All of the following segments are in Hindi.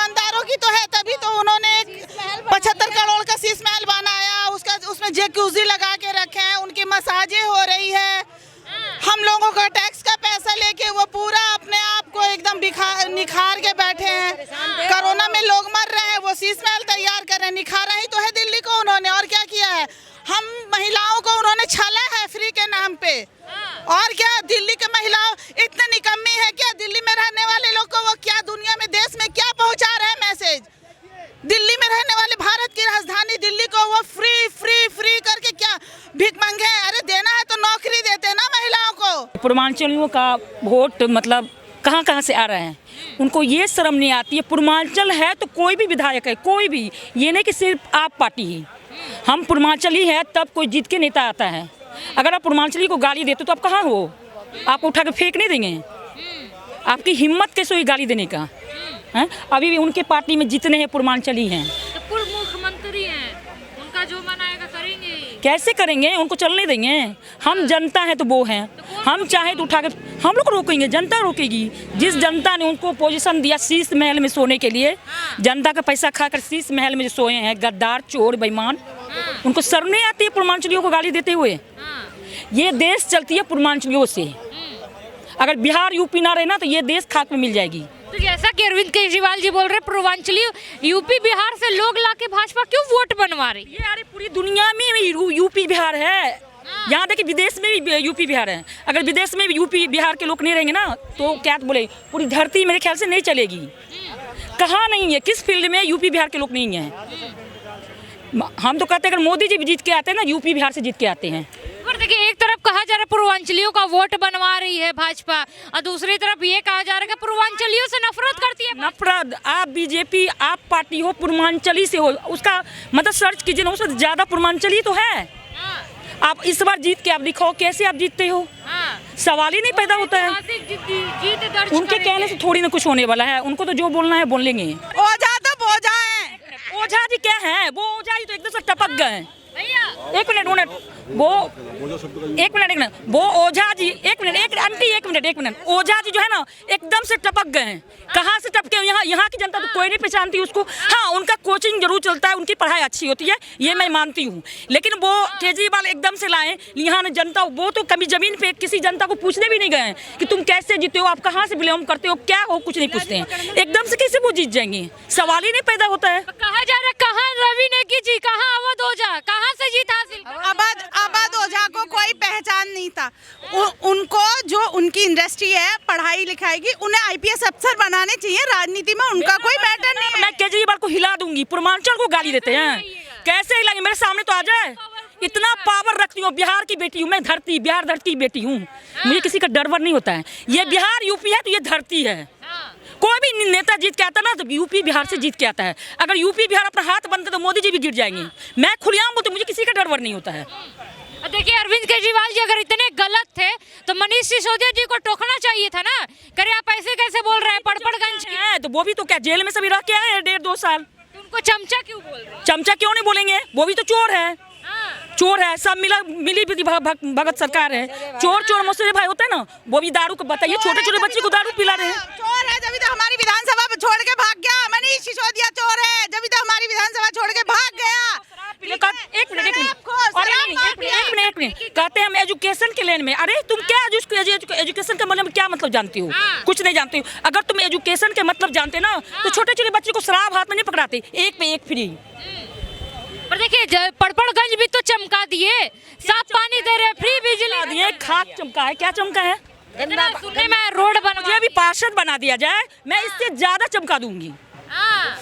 ईमानदारों की तो है, तभी तो उन्होंने 75 करोड़ का शीश महल बनाया, उसमें जैकुजी लगा के रखे हैं, उनकी मसाजें हो रही है। हम लोगों का टैक्स का पैसा लेके वो पूरा अपने आप को एकदम निखार के बैठे हैं। कोरोना में लोग मर रहे हैं, वो शीश महल तैयार कर रहे हैं। निखारा ही तो है दिल्ली को उन्होंने, और क्या किया है? हम महिलाओं को उन्होंने छला है फ्री के नाम पे। और क्या दिल्ली के महिलाओं इतने निकम्मी है क्या? दिल्ली में रहने वाले लोग को वो क्या दुनिया में देश में क्या पहुंचा रहे हैं मैसेज? दिल्ली में रहने वाले भारत की राजधानी दिल्ली को वो फ्री फ्री फ्री करके क्या भीख मांगे हैं? अरे देना है तो नौकरी देते ना महिलाओं को। पूर्वांचलियों का वोट मतलब कहाँ कहाँ से आ रहे हैं, उनको ये शर्म नहीं आती है। पूर्वांचल है तो कोई भी विधायक है, कोई भी, ये नहीं कि सिर्फ आप पार्टी ही। हम पूर्वांचली है तब कोई जीत के नेता आता है। अगर आप पूर्वांचली को गाली देते तो आप कहाँ हो? आप उठा के फेंक नहीं देंगे? आपकी हिम्मत कैसे हुई गाली देने का? हैं? अभी भी उनके पार्टी में जितने हैं पूर्वांचली हैं। तो पूर्व मुख्यमंत्री हैं, उनका जो मन आएगा करेंगे। कैसे करेंगे? उनको चलने देंगे? हम जनता है तो वो हैं, हम चाहे तो उठा के हम लोग रोकेंगे, जनता रोकेगी। जिस जनता ने उनको पोजीशन दिया शीश महल में सोने के लिए, जनता का पैसा खाकर शीश महल में जो सोए हैं गद्दार, चोर, बेईमान, उनको शर्म नहीं आती है पूर्वांचलियों को गाली देते हुए? ये देश चलती है पूर्वांचलियों से। अगर बिहार यूपी ना रहे ना तो ये देश खाक में मिल जाएगी। तो जैसा कि अरविंद केजरीवाल जी बोल रहे पूर्वांचली यूपी बिहार से लोग लाके भाजपा क्यों वोट बनवा रही? ये अरे पूरी दुनिया में यूपी बिहार है, यहाँ तक कि विदेश में भी यूपी बिहार है। अगर विदेश में भी यूपी बिहार के लोग नहीं रहेंगे ना तो क्या बोले, पूरी धरती मेरे ख्याल से नहीं चलेगी। कहाँ नहीं है, किस फील्ड में यूपी बिहार के लोग नहीं हैं? हम तो कहते हैं अगर मोदी जी भी जीत के आते हैं ना, यूपी बिहार से जीत के आते हैं। पर देखिए, एक तरफ कहा जा रहा है पूर्वांचलियों का वोट बनवा रही है भाजपा, और दूसरी तरफ ये कहा जा रहा है कि पूर्वांचलियों से नफरत करती है। नफरत, आप बीजेपी आप पार्टी हो, पूर्वांचली से हो, उसका मतलब सर्च कीजिए ना, उससे ज्यादा पूर्वांचली तो है। आप इस बार जीत के आप दिखाओ कैसे आप जीतते हो, सवाल ही नहीं पैदा होता है। उनके कहने से थोड़ी ना कुछ होने वाला है, उनको तो जो बोलना है बोल लेंगे। ओझा तो बोझा है। ओझा जी क्या है? वो ओझा जी तो एकदम से टपक गए। एक मिनट वो ओझा जी, एक मिनट, ओझा जी जो है ना एकदम से टपक गए हैं। कहाँ से टपके? यहाँ की जनता तो कोई नहीं पहचानती उसको। हाँ, उनका कोचिंग जरूर चलता है, उनकी पढ़ाई अच्छी होती है, ये मैं मानती हूँ, लेकिन वो केजरीवाल एकदम से लाए यहाँ ने जनता, वो तो कभी जमीन पे किसी जनता को पूछने भी नहीं गए कि तुम कैसे जीते हो, आप कहाँ से बिलोंग करते हो, क्या हो, कुछ नहीं पूछते हैं। एकदम से कैसे वो जीत जाएंगे? सवाल ही नहीं पैदा होता है। कहा जा रहा है कहाँ रवि ने की जी, कहाँ अवध ओझा, कहाँ से जीत हासिल? अवध ओझा को कोई पहचान नहीं था। उनको जो उनकी इंडस्ट्री है पढ़ाई लिखाई की, उन्हें आईपीएस अफसर बनाने चाहिए। राजनीति में उनका कोई मैटर नहीं है। मैं केजरीवाल को हिला दूंगी। पूर्वांचल को गाली देते हैं, कैसे हिलाएंगे? मेरे सामने तो आ जाए। इतना पावर रखती हूँ, बिहार की बेटी हूँ मैं, बिहार धरती की बेटी हूँ, मुझे किसी का डर वर नहीं होता है। ये बिहार यूपी है तो ये धरती है। कोई भी नेता जीत के आता ना तो यूपी बिहार से जीत के आता है। अगर यूपी बिहार अपना हाथ बनते तो मोदी जी भी गिर जाएंगे। मैं खुलेआम बोलती, मुझे किसी का डर वर नहीं होता है। देखिए, अरविंद केजरीवाल जी अगर इतने गलत थे तो मनीष सिसोदिया जी को टोकना चाहिए था ना। करे आप ऐसे कैसे बोल रहे हैं? पड़पड़गंज के हैं तो वो भी तो क्या जेल में सभी रह के आए हैं 1.5-2 साल। तो उनको चमचा क्यों बोल रहे हैं? चमचा क्यों नहीं बोलेंगे? वो भी तो चोर है। चोर है, सब मिली भगत सरकार है। चोर मौसे भाई होता है ना, वो भी दारू को बताइए, छोटे छोटे बच्चे को दारू पिला रहे हैं। चोर है जब तो हमारी विधानसभा छोड़ के भाग गया। मनीष सिसोदिया चोर है जब तो हमारी विधानसभा छोड़ के भाग गया। एक मिनट कहते हैं हम एजुकेशन के लेन में। अरे तुम क्या एजुकेशन का मतलब क्या मतलब जानती हो? कुछ नहीं जानती हो। अगर तुम एजुकेशन के मतलब जानते ना तो छोटे छोटे बच्चे को शराब हाथ में नहीं पकड़ाते। 1 पे 1 फ्री। पर देखिए, पड़पड़गंज भी तो चमका दिए, साफ पानी दे रहे, फ्री बिजली दिए, खाद चमका है। क्या चमका है? सुनने में रोड बन, मुझे अभी पार्षद बना दिया जाए, मैं इससे ज्यादा चमका दूंगी।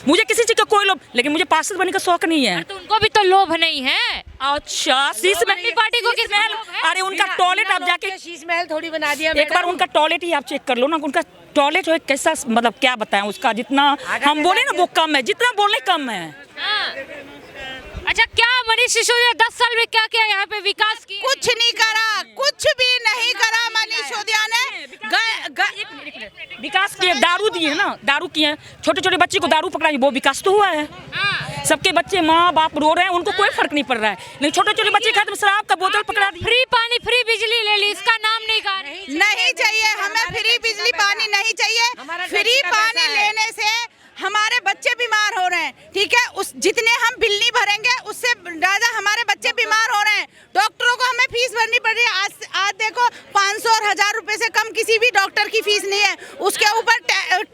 मुझे किसी चीज का कोई लोभ, लेकिन मुझे पार्षद बनने का शौक नहीं है। तो उनको भी तो लोभ नहीं है। अच्छा, शीश महल पार्टी को किस महल? अरे उनका टॉयलेट आप जाके शीश महल थोड़ी बना दिया। एक बार उनका टॉयलेट ही आप चेक कर लो ना, उनका टॉयलेट जो है कैसा, मतलब क्या बताएं उसका। जितना हम बोले ना वो कम है, जितना बोले कम है। अच्छा, क्या मनीष सिसोदिया 10 साल में क्या किया यहाँ पे विकास की? कुछ नहीं करा, कुछ भी नहीं करा मनीष सिसोदिया ने। विकास किए, दारू दिए ना, दारू किए, छोटे छोटे बच्चे को दारू पकड़ाई, वो विकास तो हुआ है। सबके बच्चे माँ बाप रो रहे हैं, उनको कोई फर्क नहीं पड़ रहा है, लेकिन छोटे छोटे बच्चे के हाथ में शराब का बोतल पकड़ा दी। फ्री पानी फ्री बिजली ले ली, इसका नाम नहीं कहा। नहीं चाहिए हमें फ्री बिजली पानी, नहीं चाहिए। फ्री पानी लेने से हमारे बच्चे ठीक है, उस जितने हम बिल नहीं भरेंगे उससे ज्यादा हमारे बच्चे बीमार हो रहे हैं। डॉक्टरों को हमें फीस भरनी पड़ रही है। आज देखो 500 और 1000 रुपए से कम किसी भी डॉक्टर की फीस नहीं है। उसके ऊपर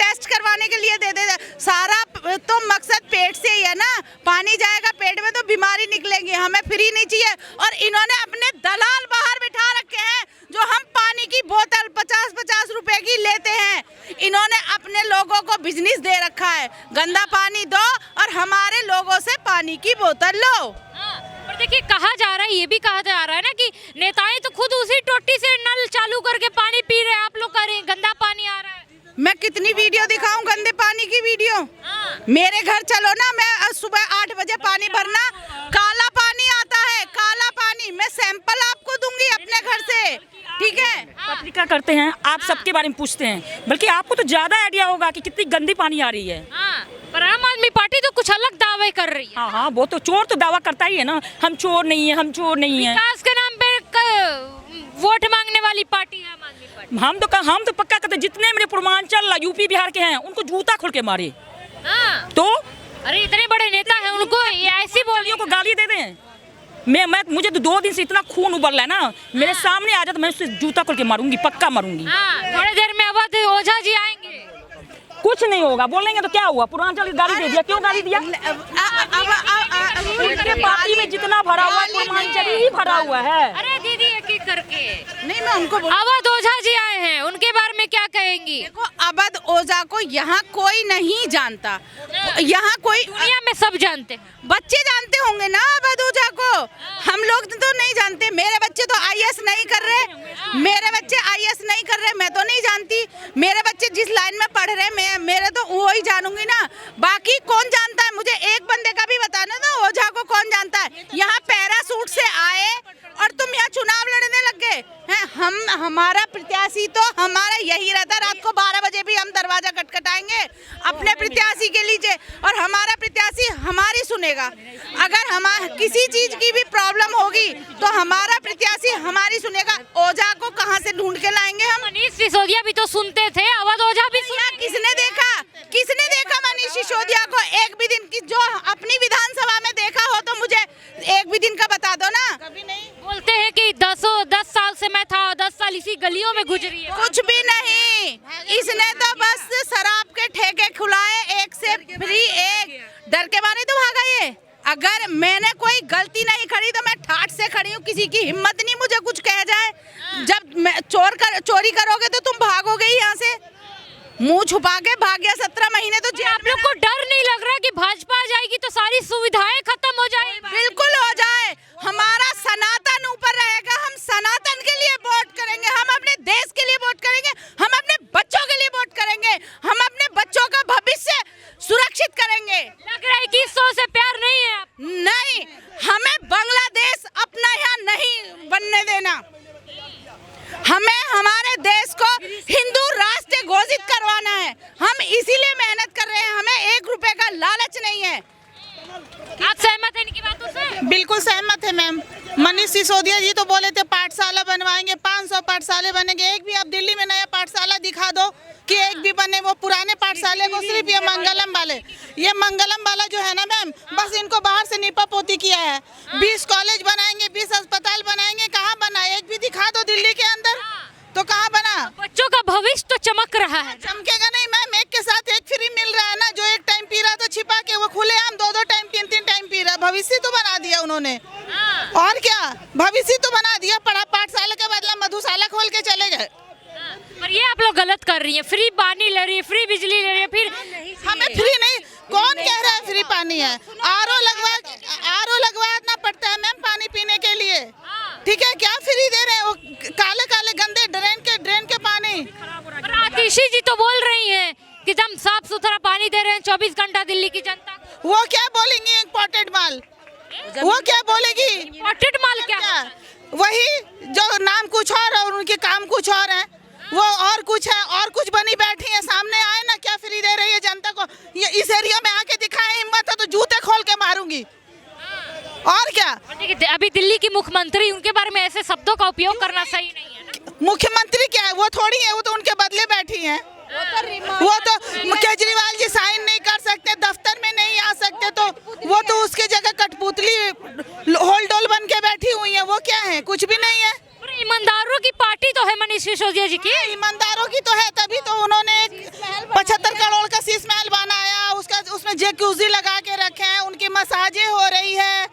टेस्ट करवाने के लिए दे देते। सारा तो मकसद पेट से ही है ना, पानी जाएगा पेट में तो बीमारी निकलेगी। हमें फ्री नहीं चाहिए। और इन्होंने अपने दलाल बाहर बिठा रखे हैं जो हम पानी की बोतल 50-50 रुपए की लेते हैं। इन्होंने अपने लोगों को बिजनेस दे रखा है, गंदा पानी दो और हमारे लोगों से पानी की बोतल लो। पर देखिए कहा जा रहा है, ये भी कहा जा रहा है ना कि नेताएं तो खुद उसी टोटी से नल चालू करके पानी पी रहे हैं, आप लोग कह रहे हैं गंदा पानी आ रहा है। मैं कितनी वीडियो दिखाऊं गंदे पानी की वीडियो? मेरे घर चलो ना, मैं सुबह 8 बजे पानी भरना, काला पानी आता है, काला पानी। मैं सैंपल आपको दूंगी अपने घर से, ठीक है? पत्रिका करते हैं, आप सबके बारे में पूछते हैं, बल्कि आपको तो ज्यादा आइडिया होगा कि कितनी गंदी पानी आ रही है। पर आम आदमी पार्टी तो कुछ अलग दावे कर रही है। हाँ, वो तो चोर तो दावा करता ही है ना, हम चोर नहीं है, हम चोर नहीं है। विकास के नाम पे वोट मांगने वाली पार्टी है आम आदमी पार्टी। हम तो पक्का कहते हैं, जितने मेरे पूर्वांचल यूपी बिहार के हैं उनको जूता खोल के मारे। तो अरे इतने बड़े नेता हैं, उनको ऐसी बोलियों को गाली दे दें। मैं मुझे तो 2 दिन से इतना खून उबल रहा है ना, मेरे सामने आ जाए तो मैं उससे जूता खोल के मारूंगी, पक्का मारूंगी। थोड़ी देर में अवध ओझा जी आएंगे। कुछ नहीं होगा, बोलेंगे तो क्या हुआ, पूर्वांचल गाली दे दिया, क्यों गाली दिया? उनके पार्टी में जितना भरा हुआ है पूर्वांचल ही भरा हुआ है। अरे दीदी एक एक करके नहीं, मैं उनको अवध ओझा जी आए हैं, उनके बारे में क्या कहेंगी? देखो, अवध ओझा को यहाँ कोई नहीं जानता, यहाँ कोई दुनिया में सब जानते हैं। बच्चे जानते होंगे ना अवध ओझा को, हम लोग तो नहीं जानते। मेरे बच्चे तो IAS नहीं कर रहे, मेरे बच्चे IAS नहीं कर रहे, मैं तो नहीं जानती। मेरे बच्चे जिस लाइन में पढ़ रहे मेरे तो वो ही जानूंगी ना, बाकी कौन जानता है? मुझे एक बंदे का भी बताना ना, ओझा को कौन जानता है? यहाँ पैरासूट से आए और तुम यहाँ चुनाव लड़ने लग गए हैं। हमारा प्रत्याशी तो हमारा यही रहता, रात को 12 बजे भी हम दरवाजा खटखटाएंगे अपने प्रत्याशी के लिए, और हमारा प्रत्याशी हमारी सुनेगा। अगर हम किसी चीज की भी प्रॉब्लम होगी तो हमारा प्रत्याशी हमारी सुनेगा। ओझा को कहाँ से ढूंढ के लाएंगे हम? मनीष सिसोदिया भी तो सुनते थे, अवध ओझा भी किसने देखा मनीष सिसोदिया को एक भी दिन की? जो अपनी विधानसभा में देखा हो तो मुझे एक भी दिन का बता दो ना। कभी नहीं। बोलते हैं कि 10 साल से मैं था, 10 साल इसी गलियों में गुजरी है। कुछ भी नहीं, इसने तो बस शराब के ठेके खुलाए, एक से फ्री एक, डर के मारे तो भागा ये। अगर मैंने कोई गलती नहीं करी तो मैं ठाठ से खड़ी हूँ, किसी की हिम्मत नहीं मुझे कुछ कह जाए। जब चोरी करोगे तो तुम भागोगे ही यहाँ से, मुंह छुपा के भाग गया 17 महीने तो जेल। आप लोग को डर नहीं लग रहा कि भाजपा आ जाएगी तो सारी सुविधाएं खत्म हो जाएगी? बिल्कुल हो जाए, हमारा सनातन ऊपर रहेगा, हम सनातन के लिए वोट करेंगे, हम अपने देश के लिए वोट करेंगे, हम अपने बच्चों के लिए वोट करेंगे, हम अपने बच्चों का भविष्य सुरक्षित करेंगे। लग रहा है कि 100 से प्यार नहीं है। नहीं, हमें बांग्लादेश अपना यहाँ नहीं बनने देना, हमें हमारे देश को हिंदू राष्ट्र घोषित करवाना है। हम इसीलिए मेहनत कर रहे हैं, हमें 1 रुपए का लालच नहीं है। आप सहमत हैं इनकी बातों से? बिल्कुल सहमत है मैम। मनीष सिसोदिया जी तो बोले थे पाठशाला बनवाएंगे, 500 पाठशाले बनेंगे। एक भी अब दिल्ली में नया पाठशाला दिखा दो कि एक भी बने। वो पुराने पाठशाले को सिर्फ ये मंगलम वाला जो है ना मैम, बस इनको बाहर से नीपा पोती किया है। 20 कॉलेज बनाएंगे, 20 अस्पताल बनाएंगे, कहाँ बना? एक भी दिखा दो दिल्ली के अंदर, तो कहाँ बना? बच्चों का भविष्य तो चमक रहा है। चमकेगा नहीं मैम, एक के साथ एक फ्री मिल रहा है ना। जो एक टाइम पी रहा तो छिपा के, वो खुलेआम 2-2 टाइम 3-3 टाइम पी रहा। भविष्य तो बना दिया उन्होंने, और क्या भविष्य तो बना दिया। पढ़ा पाठशाला के बदला मधुशाला खोल के चले गए। पर ये आप लोग गलत कर रही हैं, फ्री पानी ले रही है, फ्री बिजली ले रही है, फिर हमें फ्री नहीं, कौन कह रहा है फ्री पानी है? आरओ लगवाना पड़ता है मैम पानी पीने के लिए, ठीक है? क्या फ्री दे रहे हैं? वो काले काले गंदे ड्रेन के पानी। और आतिशी जी तो बोल रही हैं कि हम साफ सुथरा पानी दे रहे हैं 24 घंटा दिल्ली की जनता को। वो क्या बोलेंगी? इम्पोर्टेड माल, वो क्या बोलेगी? इम्पोर्टेड माल क्या? वही जो नाम कुछ और उनके काम कुछ और है, वो और कुछ है, और कुछ बनी बैठी है। सामने आए ना क्या फ्री दे रही है जनता को। ये इस एरिया में आके दिखाए हिम्मत है तो जूते खोल के मारूंगी, और क्या? अभी दिल्ली की मुख्यमंत्री, उनके बारे में ऐसे शब्दों का उपयोग करना सही नहीं है ना। मुख्यमंत्री क्या है? वो थोड़ी है, वो तो उनके बदले बैठी है। वो तो केजरीवाल जी साइन नहीं कर सकते, दफ्तर में नहीं आ सकते, सिसोदिया जी की? ईमानदारों की तो है, तभी तो उन्होंने 75 करोड़ का शीश महल बनाया, उसमें जैक्यूजी लगा के रखे हैं, उनकी मसाजें हो रही है।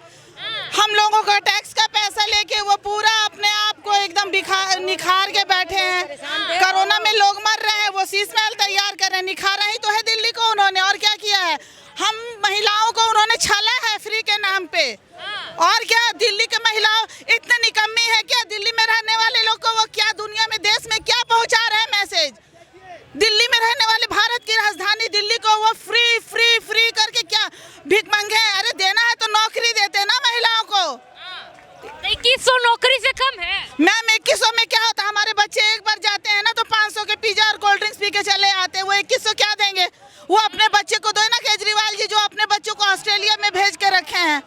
हम लोगों का टैक्स का पैसा लेके वो पूरा अपने आप को एकदम निखार के बैठे हैं। कोरोना में लोग मर रहे हैं, वो शीश महल तैयार कर रहे हैं। निखारा ही तो है दिल्ली को उन्होंने, और क्या किया है? हम महिलाओं को उन्होंने छला है फ्री के नाम पे। और क्या दिल्ली के महिलाओं इतने निकम्मी है क्या? दिल्ली में रहने वाले लोग को वो क्या दुनिया में, देश में क्या पहुंचा रहे हैं मैसेज? दिल्ली में रहने वाले, भारत की राजधानी दिल्ली को वो फ्री फ्री फ्री करके क्या भीख मांगे हैं? अरे देना है तो नौकरी देते ना महिलाओं को। 2100 नौकरी से कम है मैम। 2100 में क्या होता है? हमारे बच्चे एक बार जाते हैं ना तो 500 के पिज्जा और कोल्ड ड्रिंक्स पी के चले आते हैं। वो 2100 क्या देंगे? वो अपने बच्चे को दो ना, केजरीवाल जी जो अपने बच्चों को ऑस्ट्रेलिया में भेज के रखे हैं,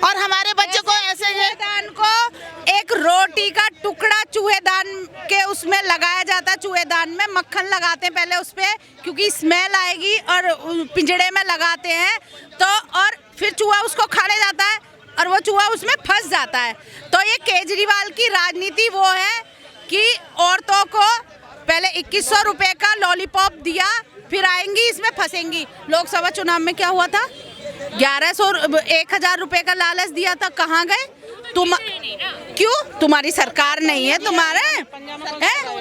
और हमारे बच्चों को ऐसे चूहेदान को एक रोटी का टुकड़ा चूहेदान के उसमें लगाया जाता है। चूहेदान में मक्खन लगाते हैं पहले उस पे, क्योंकि स्मेल आएगी, और पिंजड़े में लगाते हैं तो, और फिर चूहा उसको खाने जाता है और वो चूहा उसमें फंस जाता है। तो ये केजरीवाल की राजनीति वो है कि औरतों को पहले 2100 रुपए का लॉलीपॉप दिया, फिर आएंगी इसमें फंसेंगी। लोकसभा चुनाव में क्या हुआ था? 1000 रुपए का लालच दिया था, कहाँ गए तुम? क्यों? तुम्हारी सरकार नहीं है तुम्हारे हैं?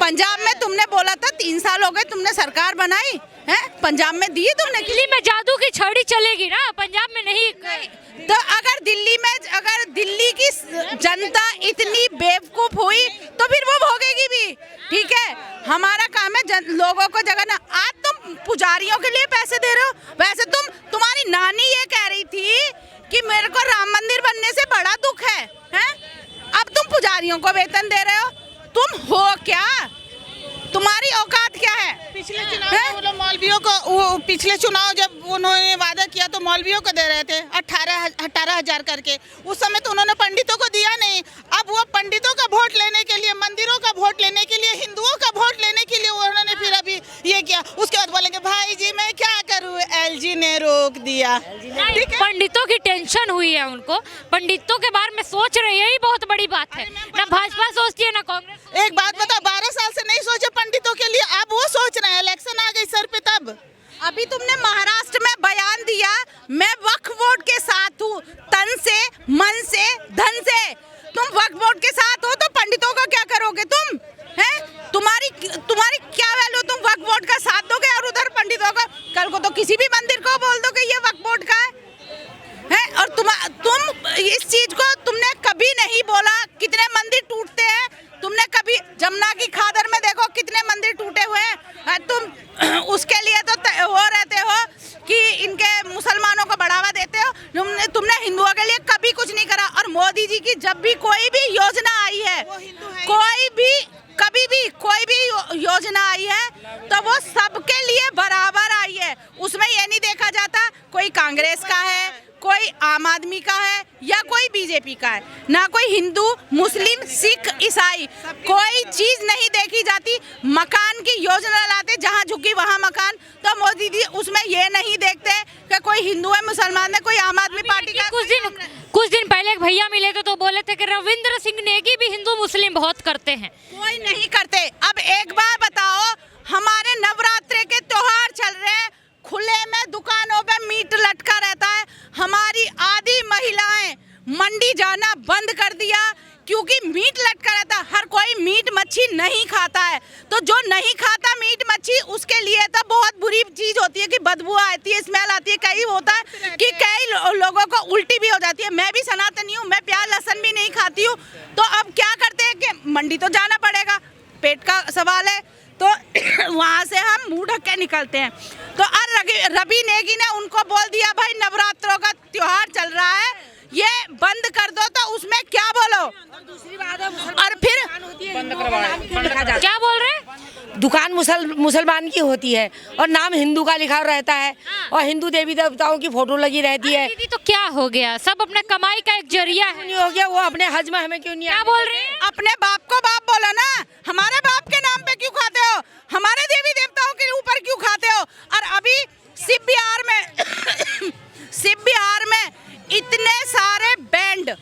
पंजाब में तुमने बोला था 3 साल हो गए, तुमने सरकार बनाई है, पंजाब में दी तुमने? दिल्ली में जादू की छड़ी चलेगी ना, पंजाब में नहीं। तो अगर दिल्ली की जनता इतनी बेवकूफ हुई तो फिर वो भोगेगी भी, ठीक है? हमारा काम है लोगों को जगाना। आज तुम पुजारियों के लिए पैसे दे रहे हो। वैसे तुम्हारी नानी ये कह रही थी कि मेरे को राम मंदिर बनने से बड़ा दुख है, हैं? अब तुम पुजारियों को वेतन दे रहे हो। तुम हो क्या? तुम्हारी औकात क्या है? पिछले चुनाव में वो लोग मौलवियों को, पिछले चुनाव जब उन्होंने वादा किया तो मौलवियों को दे रहे थे 18,000 करके। उस समय तो उन्होंने पंडितों को दिया नहीं। अब वो पंडितों का वोट लेने के लिए, मंदिरों का वोट लेने के लिए, हिंदुओं का वोट लेने के लिए उन्होंने फिर अभी ये किया। उसके बाद बोलेंगे भाई जी मैं क्या करूँ, एलजी ने रोक दिया। ठीक है, पंडितों की टेंशन हुई है उनको, पंडितों के बारे में सोच रहे हैं, यही बहुत बड़ी बात है। ना भाजपा सोचती है ना कांग्रेस। एक बात बताओ, 12 साल से नहीं सोचे पंडितों के लिए, अब वो सोच रहे हैं। इलेक्शन आ गई सर पे तब। अभी तुमने महाराष्ट्र में बयान दिया, मैं वक्फ बोर्ड के साथ हूँ, तन से, मन से, धन से। तुम वक्फ बोर्ड के साथ हो तो पंडितों का क्या करोगे तुम? हैं? तुम्हारी क्या वैल्यू? तुम वक्फ बोर्ड का साथ दोगे और उधर पंडितों का? कल को तो किसी भी मंदिर को बोल दो कि ये वक्फ बोर्ड का है। और तुम इस चीज को तुमने कभी नहीं बोला। कितने मंदिर टूटते हैं, तुमने कभी जमुना की खादर में देखो कितने मंदिर टूटे हुए हैं। तुम उसके लिए तो वो रहते हो कि इनके मुसलमानों को बढ़ावा देते हो। तुमने हिंदुओं के लिए कभी कुछ नहीं करा। और मोदी जी की जब भी कोई भी योजना आई है, कभी भी कोई भी योजना आई है तो वो सबके लिए बराबर आई है। उसमें ये नहीं देखा जाता कोई कांग्रेस का है, कोई आम आदमी का है या कोई बीजेपी का है, ना कोई हिंदू, मुस्लिम, सिख, ईसाई, कोई चीज नहीं देखी जाती। मकान की योजना लाते, जहाँ झुकी वहाँ मकान। तो मोदी जी उसमें ये नहीं देखते कि कोई हिंदू है, मुसलमान है, कोई आम आदमी पार्टी का। कुछ दिन पहले एक भैया मिले थे तो बोले थे कि रविंद्र सिंह नेगी भी हिंदू मुस्लिम बहुत करते हैं। कोई नहीं करते। अब एक बार बताओ, हमारे नवरात्रे के त्योहार चल रहे हैं, खुले में दुकानों पे मीट लटका रहता है। हमारी आधी महिलाएं मंडी जाना बंद कर दिया क्योंकि मीट लटका रहता है। हर कोई मीट मच्छी नहीं खाता है, तो जो नहीं खाता मीट मच्छी उसके लिए तो बहुत बुरी चीज होती है कि बदबू आती है, स्मेल आती है। कई होता है कि कई लोगों को उल्टी भी हो जाती है। मैं भी सनातनी हूँ, मैं प्याज लहसुन भी नहीं खाती हूँ। तो अब क्या करते हैं कि मंडी तो जाना पड़ेगा, पेट का सवाल है, तो वहाँ से हम मुंह ढक के निकलते हैं। तो रवि नेगी ने उनको बोल दिया भाई नवरात्रों का त्योहार चल रहा है, ये बंद कर दो। तो उसमें क्या बोलो? और फिर क्या बोल रहे हैं? दुकान मुसलमान की होती है और नाम हिंदू का लिखा रहता है और हिंदू देवी देवताओं की फोटो लगी रहती है। दीदी तो क्या हो गया, सब अपने कमाई का एक जरिया है। नहीं हो गया वो अपने हज में, हमें क्यों नहीं? क्या बोल रहे हैं? अपने बाप को बाप बोलो ना। हमारे बाप के नाम पे क्यों खाते हो? हमारे देवी देवताओं के ऊपर क्यों खाते हो? और अभी शिव बिहार में इतने सारे बैंड,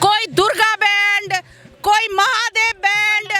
कोई दुर्गा बैंड, कोई महादेव बैंड,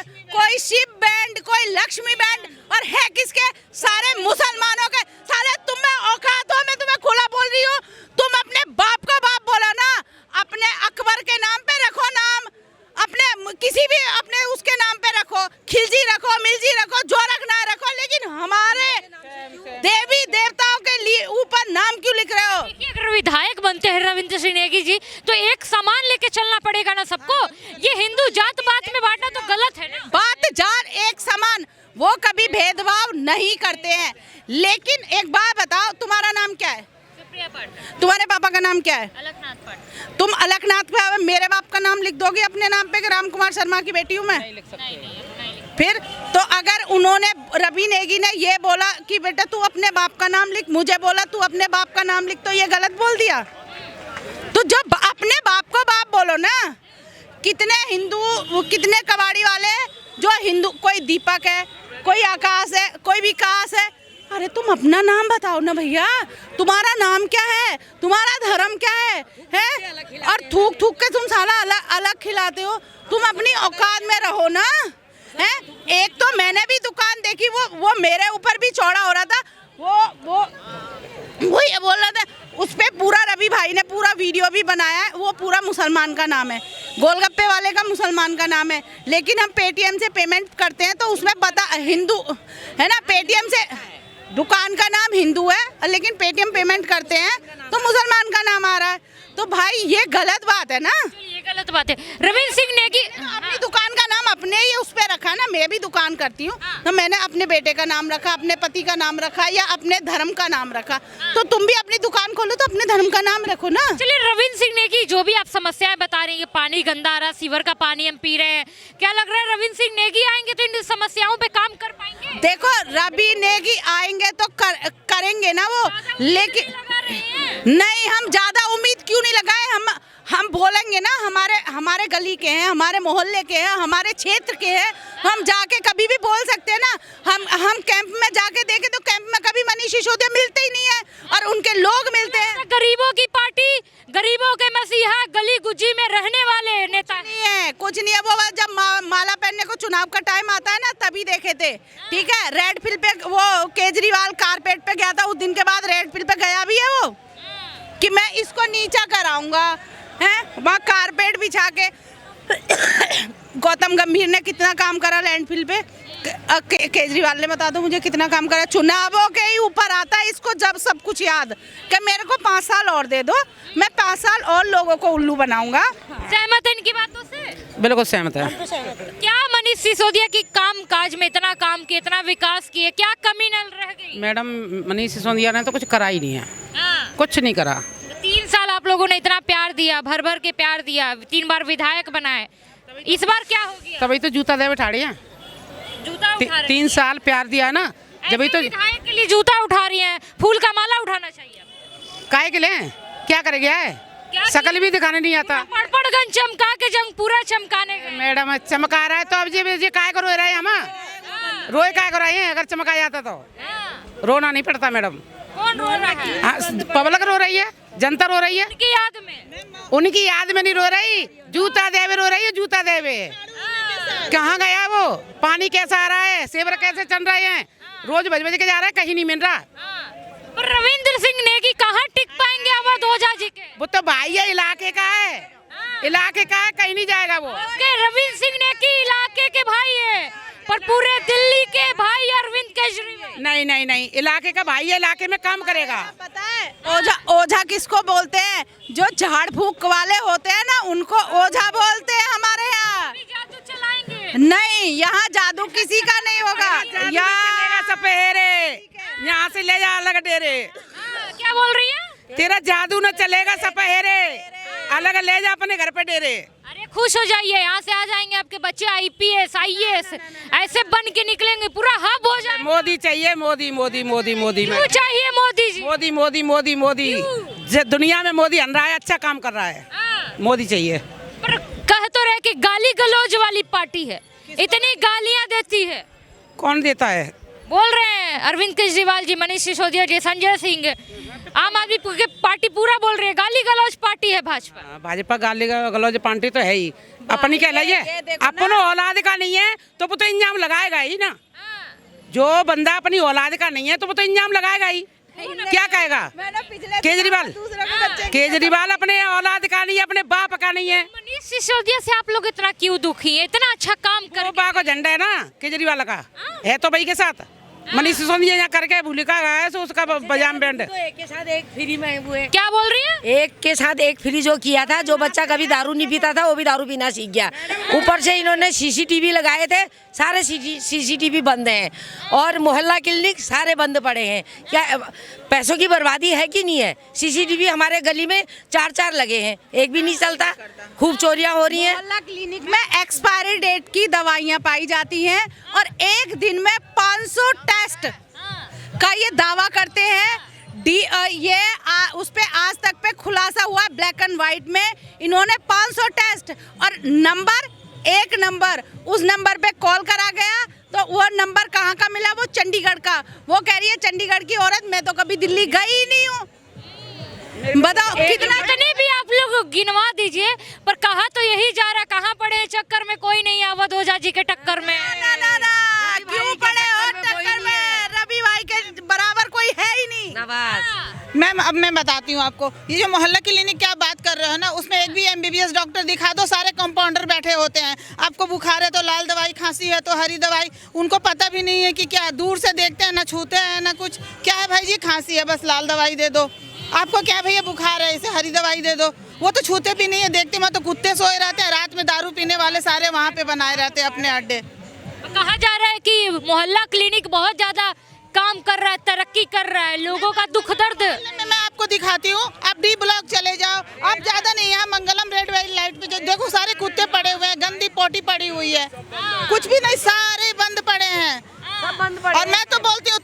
नहीं करते हैं। लेकिन एक बात बताओ, तुम्हारा नाम क्या है? तुम्हारे पापा का नाम क्या है? तुम अलकनाथ पे मेरे बाप का नाम लिख दोगे अपने नाम पे कि राम कुमार शर्मा की बेटी हूँ मैं? फिर तो अगर उन्होंने, रवि नेगी ने ये बोला कि बेटा तू अपने बाप का नाम लिख, मुझे बोला तू अपने बाप का नाम लिख, तो ये गलत बोल दिया? तो जब अपने बाप को बाप बोलो ना। कितने हिंदू, कितने कबाड़ी वाले जो हिंदू, कोई दीपक है, कोई आकाश है, कोई विकास है। अरे तुम अपना नाम बताओ ना भैया, तुम्हारा नाम क्या है, तुम्हारा धर्म क्या है? और थूक थूक के तुम साला अलग खिलाते हो। तुम अपनी औकात में रहो ना। है एक तो मैंने भी दुकान देखी, वो मेरे ऊपर भी चौड़ा हो रहा था। वो ये बोल रहा था, उस पे पूरा रवि भाई ने पूरा वीडियो भी बनाया है। वो पूरा मुसलमान का नाम है, गोलगप्पे वाले का मुसलमान का नाम है। लेकिन हम पेटीएम से पेमेंट करते हैं तो उसमें पता हिंदू है ना, पेटीएम से दुकान का नाम हिंदू है लेकिन पेटीएम पेमेंट करते हैं तो मुसलमान का नाम आ रहा है। तो भाई ये गलत बात है ना, ये गलत बात है। रविंद्र सिंह नेगी अपनी दुकान का नाम अपने ही उस पे रखा ना। मैं भी दुकान करती हूँ तो मैंने अपने बेटे का नाम रखा, अपने पति का नाम रखा या अपने धर्म का नाम रखा। तो तुम भी अपनी दुकान खोलो तो अपने धर्म का नाम रखो ना। चलिए, रविंद्र सिंह नेगी जो भी आप समस्याएं बता रहे हैं, पानी गंदा आ रहा, सीवर का पानी हम पी रहे हैं, क्या लग रहा है रविंद्र सिंह नेगी आएंगे तो इन समस्याओं पे काम कर पाएंगे? देखो रवि नेगी आएंगे तो करेंगे ना वो, लेकिन नहीं, हम ज्यादा उम्मीद क्यों नहीं लगाए। हम बोलेंगे ना, हमारे गली के हैं, हमारे मोहल्ले के हैं, हमारे क्षेत्र के हैं, हम जाके कभी भी बोल सकते हैं ना। हम कैंप में जाके देखे तो कैंप में कभी मनीष सिसोदिया मिलते ही नहीं है और उनके लोग मिलते हैं। गरीबों की पार्टी, गरीबों के मसीहा, गली गुज्जी में रहने वाले नेता नहीं है, कुछ नहीं है। वो जब माला पहनने को चुनाव का टाइम आता है ना, तभी देखे थे। ठीक है, रेड फील्ड पे वो केजरीवाल कारपेट पे गया था, उस दिन के बाद रेड फील्ड पे गया भी है वो, कि मैं इसको नीचा कराऊंगा। हैं वहाँ कारपेट बिछा के गौतम गंभीर ने कितना काम करा लैंडफिल पे, केजरीवाल ने बता दो मुझे कितना काम करा। चुनावों के ही ऊपर आता है इसको जब सब कुछ याद, कि मेरे को 5 साल और दे दो, मैं 5 साल और लोगों को उल्लू बनाऊंगा। सहमत है इनकी बातों से? बिल्कुल सहमत है। क्या मनीष सिसोदिया की काम काज में इतना काम किए, इतना विकास किए, क्या कमी न रह गई? मैडम मनीष सिसोदिया ने तो कुछ करा ही नहीं है, कुछ नहीं करा। 3 साल आप लोगों ने इतना प्यार दिया, भर भर के प्यार दिया, 3 बार विधायक बनाए, इस बार क्या हो गया? तभी तो जूता दे बैठाड़ी हैं, जूता उठा रहे 3 साल प्यार दिया ना, जब तो विधायक के लिए जूता उठा रही हैं, फूल का माला उठाना चाहिए। काहे के लिए क्या करे गया है, शकल भी दिखाने नहीं आता। पड़पड़गंज चमका के जंग पूरा चमकाने गए। मैडम चमका रहा है तो अब जी काय को रो रहे हैं हम, रोए काय को रहे हैं? अगर चमका जाता तो रोना नहीं पड़ता मैडम। कौन रो रहा है? पब्लिक रो रही है, जनता रो रही है, उनकी याद में। उनकी याद में नहीं रो रही, जूता देवे रो रही है, जूता देवे। कहाँ गया वो? पानी कैसा आ रहा है, सेवर कैसे चल रहे हैं, रोज बज बज के जा रहा है, कहीं नहीं मिल रहा। पर रविंद्र सिंह नेगी कहाँ टिक पाएंगे अवध ओझा जी के? वो तो भाई है, इलाके का है, इलाके का है, कहीं नहीं जाएगा वो। रविंद्र सिंह नेगी इलाके के भाई है, पर पूरे दिल्ली के भाई अरविंद केजरीवाल। नहीं नहीं नहीं, इलाके का भाई है, इलाके में काम करेगा। पता है ओझा किसको बोलते हैं? जो झाड़ फूक वाले होते हैं ना, उनको ओझा बोलते हैं हमारे यहाँ। जादू चलाएंगे? नहीं, यहाँ जादू किसी का नहीं होगा। यहाँ सपेरे, यहाँ से ले जा अलग डेरे। क्या बोल रही है? तेरा जादू न चलेगा सपेरे, अलग ले जा अपने घर पे डेरे। अरे खुश हो जाइए, यहाँ से आ जाएंगे आपके बच्चे IPS IAS ऐसे बन के निकलेंगे, पूरा हब हो जाएगा। मोदी चाहिए, मोदी मोदी मोदी मोदी क्यों चाहिए मोदी जी? मोदी मोदी मोदी मोदी, दुनिया में मोदी हन रहा है, अच्छा काम कर रहा है, मोदी चाहिए। पर कह तो रहे कि गाली गलौज वाली पार्टी है, इतनी गालियाँ देती है। कौन देता है? बोल रहे हैं अरविंद केजरीवाल जी, मनीष सिसोदिया जी, संजय सिंह, आम आदमी पार्टी पूरा बोल रही है गाली गलौज पार्टी है भाजपा। भाजपा गाली गलौज पार्टी तो है ही, अपनी क्या लगे, अपन औलाद का नहीं है तो वो तो इंजाम लगाएगा ही ना। जो बंदा अपनी औलाद का नहीं है तो वो तो इंजाम लगाएगा ही। क्या कहेगा केजरीवाल अपने औलाद का नहीं है, अपने बाप का नहीं है। मनीष सिसोदिया से आप लोग इतना क्यों दुखी है? इतना अच्छा काम कर को झंडा है ना केजरीवाल का, है तो भाई के साथ मनीष सिसोदिया यहाँ करके भूलिका गया तो उसका बजाम बैंड। तो एक के साथ एक फ्री में हुए, क्या बोल रही है? एक के साथ एक फ्री जो किया था, जो बच्चा कभी दारू नहीं पीता था वो भी दारू पीना सीख गया। ऊपर से इन्होंने सीसीटीवी लगाए थे, सारे सीसीटीवी बंद हैं और मोहल्ला क्लिनिक सारे बंद पड़े हैं। क्या पैसों की बर्बादी है कि नहीं है? सीसीटीवी हमारे गली में 4-4 लगे हैं, एक भी नहीं चलता। खूब चोरियां हो रही हैं। मोहल्ला क्लिनिक में एक्सपायरी डेट की दवाइयां पाई जाती हैं और एक दिन में 500 टेस्ट का ये दावा करते हैं। उस पे आज तक पे खुलासा हुआ ब्लैक एंड व्हाइट में, इन्होंने 500 टेस्ट और एक नंबर उस नंबर पे कॉल करा गया तो वो नंबर कहाँ का मिला? वो चंडीगढ़ का। वो कह रही है चंडीगढ़ की औरत, मैं तो कभी दिल्ली गई ही नहीं हूँ। बताओ कितने भी आप लोग गिनवा दीजिए, पर कहा तो यही जा रहा, कहाँ पड़े चक्कर में कोई नहीं, अवध ओझा जी के टक्कर में। ना, क्यों पड़े हो टक्कर में? रवि भाई के बराबर कोई है ही नहीं। मैम अब मैं बताती हूँ आपको, ये जो मोहल्ला क्लिनिक की आप बात कर रहे हो ना, उसमें एक भी MBBS डॉक्टर दिखा दो, सारे कंपाउंडर बैठे होते हैं। आपको बुखार है तो लाल दवाई, खांसी है तो हरी दवाई, उनको पता भी नहीं है कि क्या, दूर से देखते हैं ना, छूते हैं ना कुछ। क्या है भाई जी, खांसी है बस लाल दवाई दे दो। आपको क्या भैया बुखार है, इसे हरी दवाई दे दो। वो तो छूते भी नहीं है, देखते में तो कुत्ते सोए रहते हैं, रात में दारू पीने वाले सारे वहाँ पे बनाए रहते हैं अपने अड्डे। कहा जा रहा है कि मोहल्ला क्लिनिक बहुत ज्यादा काम कर रहा है, तरक्की कर रहा है, लोगों का दुख दर्द। मैं आपको दिखाती हूँ, आप D ब्लॉक चले जाओ, आप ज्यादा नहीं, यहाँ मंगलम रेड वाली लाइट पे जो देखो सारे कुत्ते पड़े हुए हैं, गंदी पोटी पड़ी हुई है, कुछ भी नहीं, सारे बंद पड़े हैं। और मैं तो बोलती हूँ